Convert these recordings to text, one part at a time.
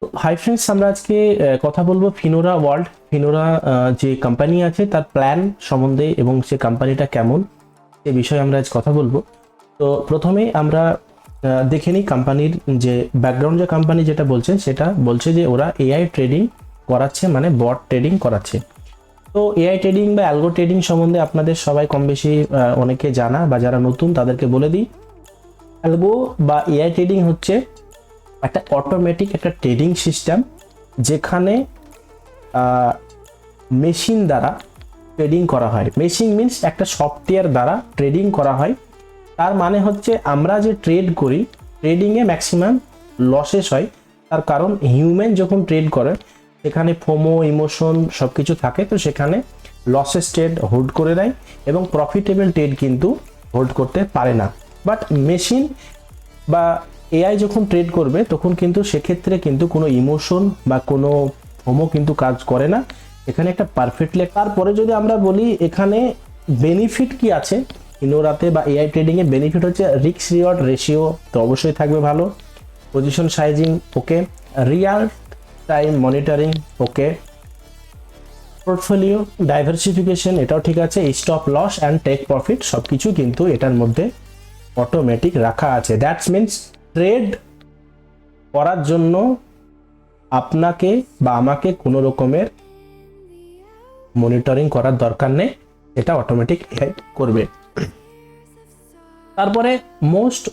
Hi friends, আমরা আজকে কথা বলবো ফিনোরা ওয়ার্ল্ড। ফিনোরা যে কোম্পানি আছে তার প্ল্যান সম্বন্ধে এবং সে কোম্পানিটা কেমন সে বিষয়ে আমরা আজ কথা বলবো। তো প্রথমেই আমরা দেখে নিই কোম্পানির যে ব্যাকগ্রাউন্ড। যে কোম্পানি যেটা বলছে সেটা বলছে যে ওরা এআই ট্রেডিং করাচ্ছে, মানে বট ট্রেডিং করাচ্ছে। তো এআই ট্রেডিং বা অ্যালগো ট্রেডিং সম্বন্ধে আপনাদের সবাই কম বেশি অনেকে জানা, বা যারা নতুন তাদেরকে বলে দিই। অ্যালগো বা এআই ট্রেডিং হচ্ছে একটা অটোমেটিক একটা ট্রেডিং সিস্টেম, যেখানে মেশিন দ্বারা ট্রেডিং করা হয়। মেশিন মিনস একটা সফটওয়্যার দ্বারা ট্রেডিং করা হয়। তার মানে হচ্ছে আমরা যে ট্রেড করি, ট্রেডিংয়ে ম্যাক্সিমাম লসেস হয়। তার কারণ হিউম্যান যখন ট্রেড করে সেখানে ফোমো ইমোশন সব কিছু থাকে, তো সেখানে লসেস ট্রেড হোল্ড করে দেয় এবং প্রফিটেবল ট্রেড কিন্তু হোল্ড করতে পারে না। বাট মেশিন বা এআই যখন ট্রেড করবে তখন কিন্তু সেক্ষেত্রে কিন্তু কোনো ইমোশন বা কোনো ফোমো কিন্তু কাজ করে না। এখানে একটা পারফেক্টলি। তারপরে যদি আমরা বলি এখানে বেনিফিট কি আছে ইনোরাতে বা এআই ট্রেডিং এ, বেনিফিট হচ্ছে রিস্ক রিওয়ার্ড রেশিও তো অবশ্যই থাকবে ভালো, position sizing okay, real time monitoring okay, portfolio diversification এটাও ঠিক আছে, stop loss and take profit সবকিছু কিন্তু এটার মধ্যে অটোমেটিক রাখা আছে। দ্যাটস মিনস ট্রেড করার জন্য আপনাকে বা আমাকে কোনো রকমের মনিটরিং করার দরকার নেই, এটা অটোমেটিক এআই করবে। তারপরে মোস্ট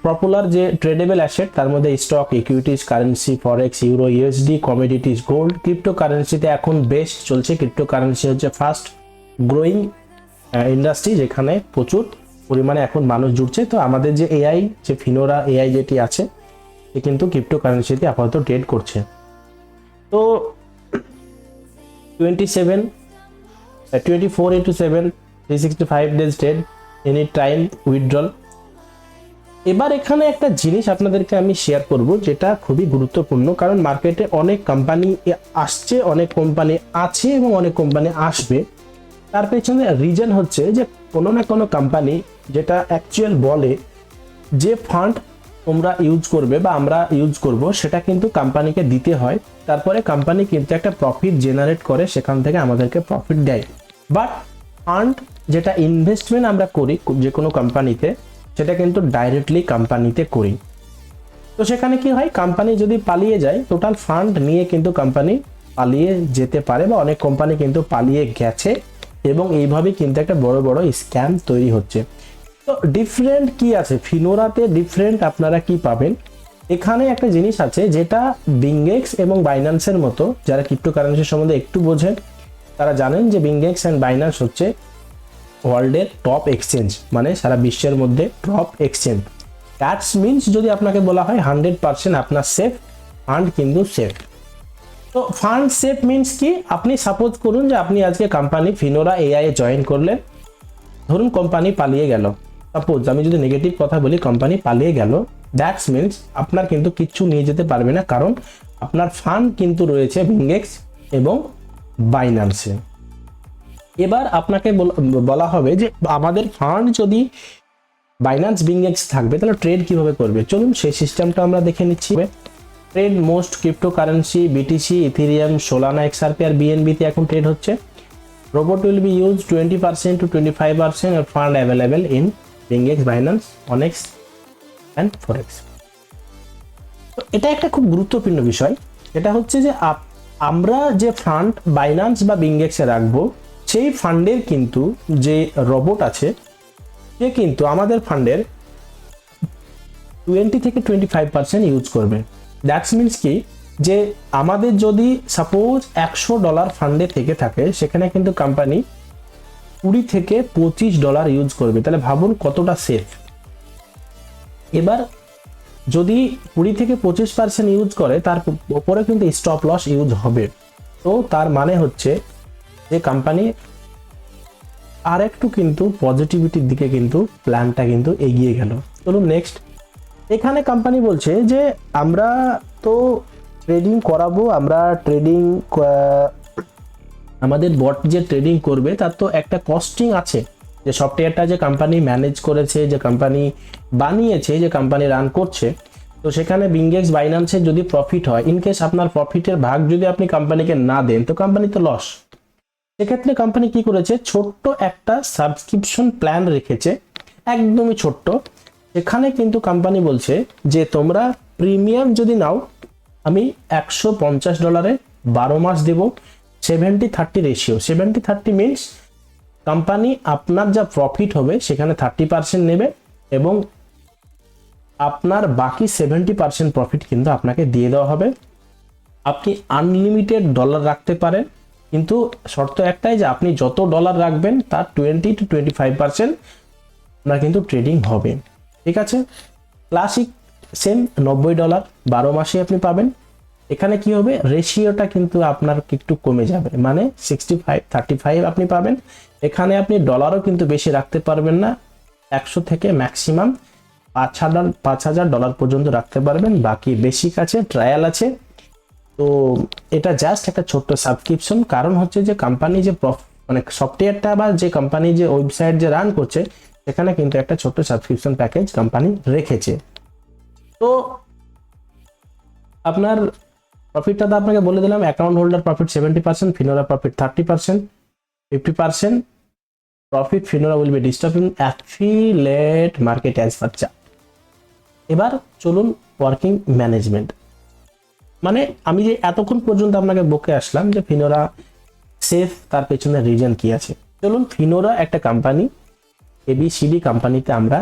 পপুলার যে ট্রেডেবল অ্যাসেট তার মধ্যে stock, equities, currency, forex, euro, USD, commodities, gold, crypto কারেন্সিতে এখন বেস্ট চলছে। ক্রিপ্টো কারেন্সি হচ্ছে ফাস্ট গ্রোয়িং ইন্ডাস্ট্রি, যেখানে প্রচুর পরিমাণে এখন মানুষ জুড়ছে। তো আমাদের যে এআই, যে ফিনোরা এআই যেটি আছে, সে কিন্তু ক্রিপ্টো কারেন্সিতে আপাতত ট্রেড করছে। তো 24/7 365 days trade, any time withdrawal. এবার এখানে একটা জিনিস আপনাদেরকে আমি শেয়ার করব যেটা খুবই গুরুত্বপূর্ণ, কারণ মার্কেটে অনেক কোম্পানি আসছে, অনেক কোম্পানি আছে এবং অনেক কোম্পানি আসবে। তার পেছনে রিজন হচ্ছে যে কোনো না কোনো কোম্পানি যেটা অ্যাকচুয়াল বলে যে ফান্ড তোমরা ইউজ করবে বা আমরা ইউজ করব সেটা কিন্তু কোম্পানিকে দিতে হয়। তারপরে কোম্পানি কিন্তু একটা প্রফিট জেনারেট করে, সেখান থেকে আমাদেরকে প্রফিট দেয়। বাট ফান্ড যেটা ইনভেস্টমেন্ট আমরা করি যে কোনো কোম্পানিতে, সেটা কিন্তু ডাইরেক্টলি কোম্পানিতে করি। তো সেখানে কি হয়, কোম্পানি যদি পালিয়ে যায়, টোটাল ফান্ড নিয়ে কিন্তু কোম্পানি পালিয়ে যেতে পারে, বা অনেক কোম্পানি কিন্তু পালিয়ে গেছে এবং এইভাবে কিন্তু একটা বড় বড় স্ক্যাম তৈরি হচ্ছে। তো ডিফারেন্ট কি আছে ফিনোরাতে, ডিফারেন্ট আপনারা কি পাবেন এখানে একটা জিনিস আছে যেটা বিংএক্স এবং বাইন্যান্সের মতো। যারা ক্রিপ্টোকারেন্সি সম্বন্ধে একটু বোঝেন তারা জানেন যে বিংএক্স অ্যান্ড বাইন্যান্স হচ্ছে ওয়ার্ল্ডের টপ এক্সচেঞ্জ, মানে সারা বিশ্বের মধ্যে টপ এক্সচেঞ্জ। দ্যাটস মিনস যদি আপনাকে বলা হয় 100% আপনার সেফ, ফান্ড কিন্তু সেফ। তো ফান্ড সেফ মিনস কি, আপনি সাপোজ করুন যে আপনি আজকে কোম্পানি ফিনোরা এআই এ জয়েন করলেন, ধরুন কোম্পানি পালিয়ে গেল, সাপোজ আমি যদি নেগেটিভ কথা বলি, কোম্পানি পালিয়ে গেল, দ্যাটস মিনস আপনার কিন্তু কিচ্ছু নিয়ে যেতে পারবে না, কারণ আপনার ফান্ড কিন্তু রয়েছে বিংএক্স এবং বাইন্যান্সে। এবার আপনাকে বলা হবে যে আমাদের ফান্ড যদি বাইন্যান্স বিংএক্স থাকবে তাহলে ট্রেড কিভাবে করবে, চলুন সেই সিস্টেমটা আমরা দেখে নিচ্ছি। Trade most cryptocurrency, BTC, Ethereum, Solana, XRP আর বিএনবিতে এখন ট্রেড হচ্ছে। Robot will be used 20% to 25% of fund available in BingX, Binance, Onyx and Forex. তো এটা একটা খুব গুরুত্বপূর্ণ বিষয়। এটা হচ্ছে যে আমরা যে ফান্ড বাইন্যান্স বা বিংএক্সে রাখবো, সেই ফান্ডের কিন্তু যে রোবট আছে সে কিন্তু আমাদের ফান্ডের 20 থেকে 25% ইউজ করবে। দ্যাটস মিনস কি, যে আমাদের যদি সাপোজ $100 ফান্ডে থেকে থাকে, সেখানে কিন্তু কোম্পানি 20 থেকে $25 ইউজ করবে। তাহলে ভাবুন কতটা সেফ। এবার যদি 20 থেকে 25% ইউজ করে, তার উপরে কিন্তু স্টপ লস ইউজ হবে। তো তার মানে হচ্ছে যে কোম্পানি আর একটু কিন্তু পজিটিভিটির দিকে কিন্তু প্ল্যানটা কিন্তু এগিয়ে গেল। চলুন নেক্সট। এখানে কোম্পানি বলছে যে আমরা তো ট্রেডিং করাবো, আমরা ট্রেডিং আমাদের বট যে ট্রেডিং করবে তার তো একটা কস্টিং আছে, যে সফটওয়্যারটা যে কোম্পানি ম্যানেজ করেছে, যে কোম্পানি বানিয়েছে, যে কোম্পানি রান করছে, তো তো সেখানে বিংগেক্স বাইন্যান্সে যদি প্রফিট হয়, ইনকেস আপনার প্রফিটের ভাগ যদি আপনি কোম্পানিকে না দেন তো কোম্পানি তো লস। সেক্ষেত্রে কোম্পানি কি করেছে, ছোট্ট একটা সাবস্ক্রিপশন প্ল্যান রেখেছে, একদমই ছোট্ট। এখানে কিন্তু কোম্পানি বলছে যে তোমরা প্রিমিয়াম যদি নাও আমি $150 12 মাস দেব, 70-30 রেশিও। 70-30 মিনস কোম্পানি আপনার যা প্রফিট হবে সেখানে 30% নেবে এবং আপনার বাকি 70% প্রফিট কিন্তু আপনাকে দিয়ে দেওয়া হবে। আপনি আনলিমিটেড ডলার রাখতে পারেন, কিন্তু শর্ত একটাই যে আপনি যত ডলার রাখবেন তার 20-25% আপনার কিন্তু ট্রেডিং হবে। ঠিক আছে, ক্লাসিক সেম $90 12 মাসে আপনি পাবেন। এখানে কি হবে, রেশিওটা কিন্তু আপনার একটু কমে যাবে, মানে 65-35 আপনি পাবেন। এখানে আপনি ডলারও কিন্তু বেশি রাখতে পারবেন না, 100 থেকে ম্যাক্সিমাম $5,000 পর্যন্ত রাখতে পারবেন। বাকি বেসিক আছে, ট্রায়াল আছে। তো এটা জাস্ট একটা ছোট্ট সাবস্ক্রিপশন, কারণ হচ্ছে যে কোম্পানি যে মানে সফটওয়্যারটা বা যে কোম্পানি যে ওয়েবসাইট যে রান করছে সেখানে কিন্তু একটা ছোট্ট সাবস্ক্রিপশন প্যাকেজ কোম্পানি রেখেছে। তো আপনার প্রফিটটা তো আপনাকে বলে দিলাম, account holder profit 70%, Finora profit 30%, 50% profit Finora will be disturbing affiliate market as per chart. এবার চলুন ওয়ার্কিং ম্যানেজমেন্ট, মানে আমি যে এতক্ষণ পর্যন্ত আপনাকে বকে আসলাম যে ফিনোরা সেফ, তার পেছনে রিজন কি আছে। চলুন, ফিনোরা একটা কোম্পানি, এবিসিডি কোম্পানিতে আমরা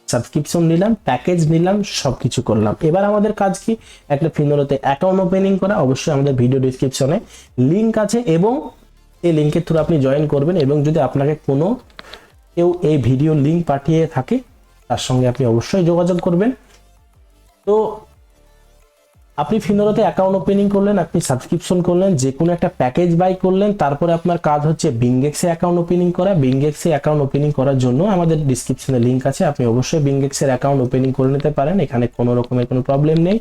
সাবস্ক্রিপশন নিলাম, প্যাকেজ নিলাম, সবকিছু করলাম। এবার আমাদের কাজ কি, একটা ফিনোরাতে অ্যাকাউন্ট ওপেনিং করা। অবশ্যই আমাদের ভিডিও ডিসক্রিপশনে লিঙ্ক আছে এবং এই লিঙ্কের থ্রু আপনি জয়েন করবেন, এবং যদি আপনাকে কোনো কেউ এই ভিডিও লিঙ্ক পাঠিয়ে থাকে তার সঙ্গে আপনি অবশ্যই যোগাযোগ করবেন। তো আপনি ফিনোরাতে অ্যাকাউন্ট ওপেনিং করলেন, আপনি সাবস্ক্রিপশন করলেন, যে কোনো একটা প্যাকেজ বাই করলেন, তারপরে আপনার কাজ হচ্ছে বিংগেক্সে অ্যাকাউন্ট ওপেনিং করা। বিংগেক্সে অ্যাকাউন্ট ওপেনিং করার জন্য আমাদের ডিসক্রিপশনে লিঙ্ক আছে, আপনি অবশ্যই বিংগেক্সের অ্যাকাউন্ট ওপেনিং করে নিতে পারেন, এখানে কোনো রকমের কোনো প্রবলেম নেই।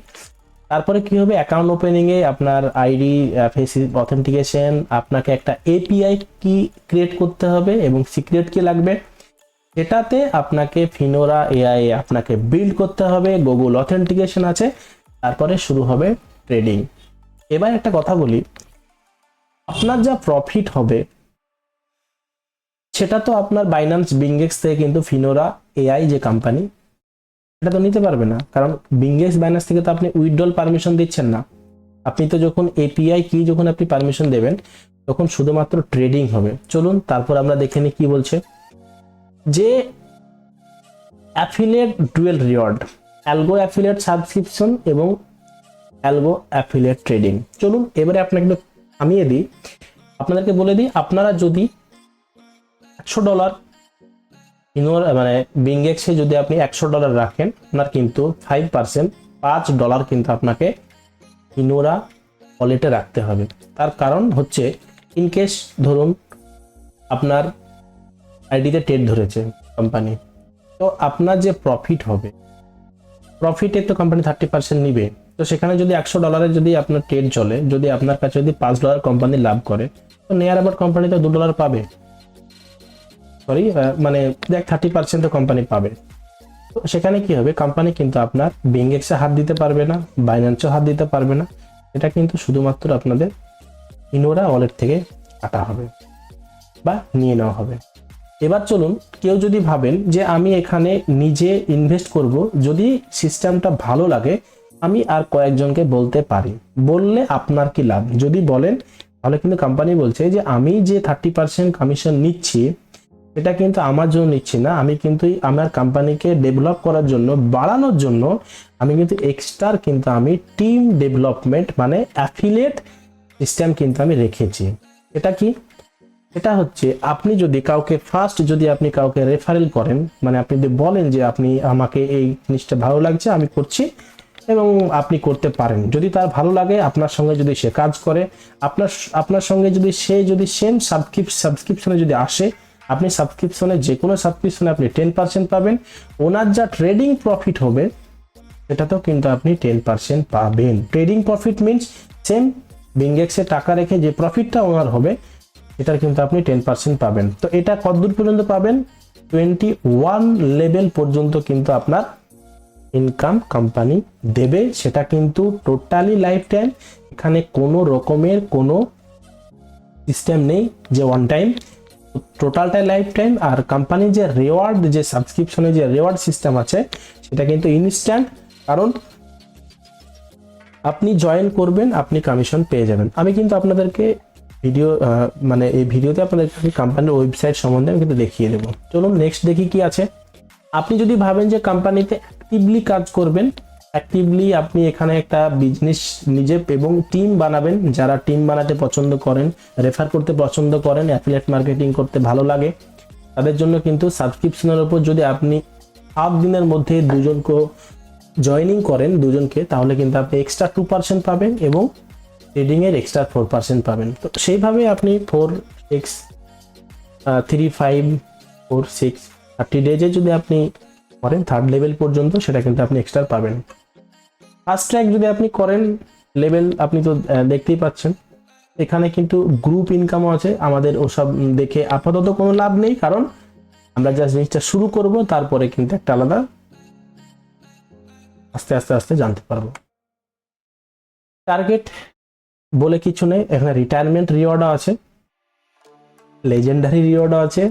তারপরে কি হবে, অ্যাকাউন্ট ওপেনিং এ আপনার আইডি, ফেস অথেন্টিকেশন, আপনাকে একটা এপিআই কি ক্রিয়েট করতে হবে এবং সিক্রেট কি লাগবে সেটাতে আপনাকে ফিনোরা এআই আপনাকে বিল্ড করতে হবে, গুগল অথেন্টিকেশন আছে, তারপরে শুরু হবে ট্রেডিং। এবার একটা কথা বলি, আপনার যা প্রফিট হবে সেটা তো আপনার বাইন্যান্স বিংগেক্স থেকে কিন্তু ফিনোরা এআই যে কোম্পানি এটা তো নিতে পারবে না, কারণ বিংগেক্স বাইন্যান্স থেকে তো আপনি উইথড্রল পারমিশন দিচ্ছেন না। আপনি তো যখন এপিআই কি যখন আপনি পারমিশন দেবেন তখন শুধুমাত্র ট্রেডিং হবে। চলুন তারপর আমরা দেখে নিই কি বলছে, যে affiliate dual reward, algo affiliate subscription এবং অ্যালগো অ্যাফিলিয়েট ট্রেডিং। চলুন এবারে আপনাকে থামিয়ে দিই, আপনাদেরকে বলে দিই, আপনারা যদি $100 মানে বিংগেক্সে যদি আপনি $100 রাখেন, আপনার কিন্তু 5% $5 কিন্তু আপনাকে ফিনোরা ওয়ালেটে রাখতে হবে। তার কারণ হচ্ছে ইনকেস ধরুন আপনার আইডিতে ট্রেড ধরেছে কোম্পানি, তো আপনার যে প্রফিট হবে, প্রফিটে তো কোম্পানি 30% নিবে। তো সেখানে যদি $100 যদি আপনার ট্রেড চলে, যদি আপনার কাছে যদি $5 কোম্পানি লাভ করে, তো নিয়ার অ্যাবাউট কোম্পানি তো $2 পাবে, সরি মানে দেখ 30% তো কোম্পানি পাবে। তো সেখানে কি হবে, কোম্পানি কিন্তু আপনার বিংগেক্সে হাত দিতে পারবে না, বাইন্যান্সে হাত দিতে পারবে না, এটা কিন্তু শুধুমাত্র আপনাদের ফিনোরা ওয়ালেট থেকে কাটা হবে বা নিয়ে নেওয়া হবে। এবার চলুন, কেউ যদি ভাবেন যে আমি এখানে নিজে ইনভেস্ট করব, যদি সিস্টেমটা ভালো লাগে আমি আর কয়েকজনকে বলতে পারি, বললে আপনার কি লাভ? যদি বলেন তাহলে কিন্তু কোম্পানি বলছে যে আমি যে 30% কমিশন নিচ্ছি এটা কিন্তু আমার জন্য নিচ্ছি না, আমি কিন্তু আমার কোম্পানিকে ডেভেলপ করার জন্য, বাড়ানোর জন্য আমি কিন্তু এক্সট্রা কিন্তু আমি টিম ডেভেলপমেন্ট মানে অ্যাফিলিয়েট সিস্টেম কিন্তু আমি রেখেছি। এটা কি, এটা হচ্ছে আপনি যদি কাউকে ফার্স্ট যদি আপনি কাউকে রেফারেল করেন, মানে আপনি যদি বলেন যে আপনি আমাকে এই জিনিসটা ভালো লাগছে আমি করছি এবং আপনি করতে পারেন, যদি তার ভালো লাগে আপনার সঙ্গে যদি সে কাজ করে, আপনার সঙ্গে যদি সে যদি সেম সাবস্ক্রিপশনে যদি আসে, আপনি সাবস্ক্রিপশনে যে কোনো সাবস্ক্রিপশনে আপনি 10% পাবেন, ওনার যা ট্রেডিং প্রফিট হবে সেটাতেও কিন্তু আপনি 10% পাবেন। ট্রেডিং প্রফিট মিনস সেম বিংগেক্সে টাকা রেখে যে প্রফিটটা ওনার হবে এটার কিন্তু আপনি 10% পাবেন। তো এটা কতদূর পর্যন্ত পাবেন, 21 লেভেল পর্যন্ত কিন্তু আপনার ইনকাম কোম্পানি দেবে, সেটা কিন্তু টোটালি লাইফ টাইম। এখানে কোনো রকমের কোনো সিস্টেম নেই যে ওয়ান টাইম, টোটালটাই লাইফ টাইম। আর কোম্পানির যে রেওয়ার্ড, যে সাবস্ক্রিপশনের যে রেওয়ার্ড সিস্টেম আছে সেটা কিন্তু ইনস্ট্যান্ট, কারণ আপনি জয়েন করবেন, আপনি কমিশন পেয়ে যাবেন। আমি কিন্তু আপনাদেরকে ভিডিও মানে এই ভিডিওতে আপনাদেরকে কোম্পানির ওয়েবসাইট সম্বন্ধে আমি কিন্তু দেখিয়ে দেবো। চলুন নেক্সট দেখি কি আছে। আপনি যদি ভাবেন যে কোম্পানিতে অ্যাক্টিভলি কাজ করবেন, অ্যাক্টিভলি আপনি এখানে একটা বিজনেস নিজে এবং টিম বানাবেন, যারা টিম বানাতে পছন্দ করেন, রেফার করতে পছন্দ করেন, অ্যাফিলিয়েট মার্কেটিং করতে ভালো লাগে, তাদের জন্য কিন্তু সাবস্ক্রিপশনের উপর যদি আপনি 7 দিনের মধ্যে দুজনকে জয়েনিং করেন, দুজনকে, তাহলে কিন্তু আপনি এক্সট্রা 2% পাবেন এবং ট্রেডিং এর এক্সট্রা 4% পাবেন। তো সেইভাবে আপনি 4, 6, 3, 5, 4, 6, 30 ডেজে যদি আপনি করেন 3rd লেভেল পর্যন্ত, সেটা কিন্তু আপনি এক্সট্রা পাবেন। ফার্স্ট ট্র্যাক যদি আপনি করেন লেভেল, আপনি তো দেখতেই পাচ্ছেন এখানে কিন্তু গ্রুপ ইনকামও আছে। আমাদের ওসব দেখে আপাতত কোনো লাভ নেই, কারণ আমরা জাস্ট জিনিসটা শুরু করব, তারপরে কিন্তু একটা আলাদা আস্তে আস্তে আস্তে জানতে পারবো। টার্গেট বলে কিছু নেই, এখানে রিটায়ারমেন্ট রিওয়ার্ডও আছে, লেজেন্ডারি রিওয়ার্ডও আছে,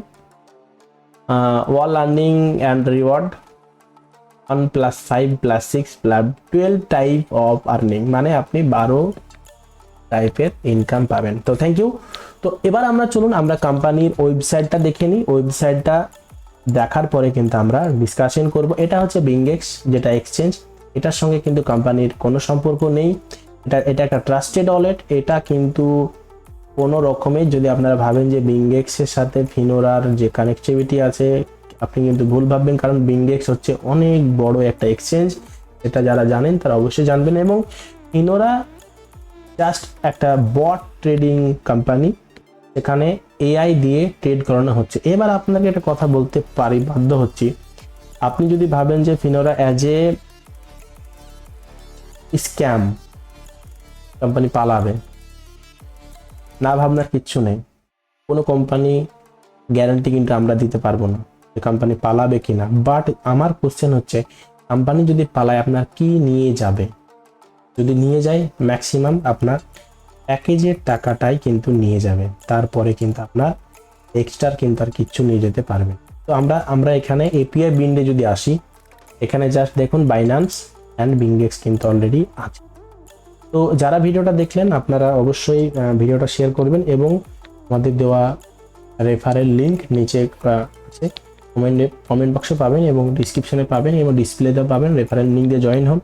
wall earning and reward 1 + 5 + 6 + 12 type of earning, মানে আপনি 12 টাইপের ইনকাম পাবেন। তো থ্যাংক ইউ। তো এবার আমরা চলুন আমরা কোম্পানির ওয়েবসাইটটা দেখে নিই। ওয়েবসাইটটা দেখার পরে কিন্তু আমরা ডিসকাশন করব। এটা হচ্ছে বিংএক্স, যেটা এক্সচেঞ্জ, এটার সঙ্গে কিন্তু কোম্পানির কোনো সম্পর্ক নেই। এটা একটা ট্রাস্টেড ওয়ালেট। এটা কিন্তু কোনো রকমের, যদি আপনারা ভাবেন যে বিংএক্সের সাথে ফিনোরার যে কানেক্টিভিটি আছে, আপনি কিন্তু ভুল ভাববেন, কারণ বিংএক্স হচ্ছে অনেক বড় একটা এক্সচেঞ্জ। এটা যারা জানেন তারা অবশ্যই জানবেন। এবং ফিনোরা জাস্ট একটা বট ট্রেডিং কোম্পানি, এখানে এআই দিয়ে ট্রেড করানো হচ্ছে। এবার আপনাকে একটা কথা বলতে পারি, বাধ্য হচ্ছি, আপনি যদি ভাবেন যে ফিনোরা অ্যাজ এ স্ক্যাম কোম্পানি পালাবে, না ভাবনার কিচ্ছু নেই। কোনো কোম্পানি গ্যারান্টি কিন্তু আমরা দিতে পারবো না যে কোম্পানি পালাবে কিনা। বাট আমার কোশ্চেন হচ্ছে, কোম্পানি যদি পালায় আপনার কি নিয়ে যাবে? যদি নিয়ে যায়, ম্যাক্সিমাম আপনার প্যাকেজের টাকাটাই কিন্তু নিয়ে যাবে, তারপরে কিন্তু আপনার এক্সট্রা কিন্তু আর কিচ্ছু নিয়ে যেতে পারবে। তো আমরা এখানে এপিআই বিন্ডে যদি আসি, এখানে জাস্ট দেখুন বাইন্যান্স অ্যান্ড বিংএক্স কিন্তু অলরেডি আছে। তো যারা ভিডিওটা দেখলেন আপনারা অবশ্যই ভিডিওটা শেয়ার করবেন এবং আমাদের দেওয়া রেফারেল লিঙ্ক নিচে আছে, কমেন্ট বক্সে পাবেন এবং ডিসক্রিপশনে পাবেন এবং ডিসপ্লেতেও পাবেন। রেফারেল লিঙ্ক দিয়ে জয়েন হন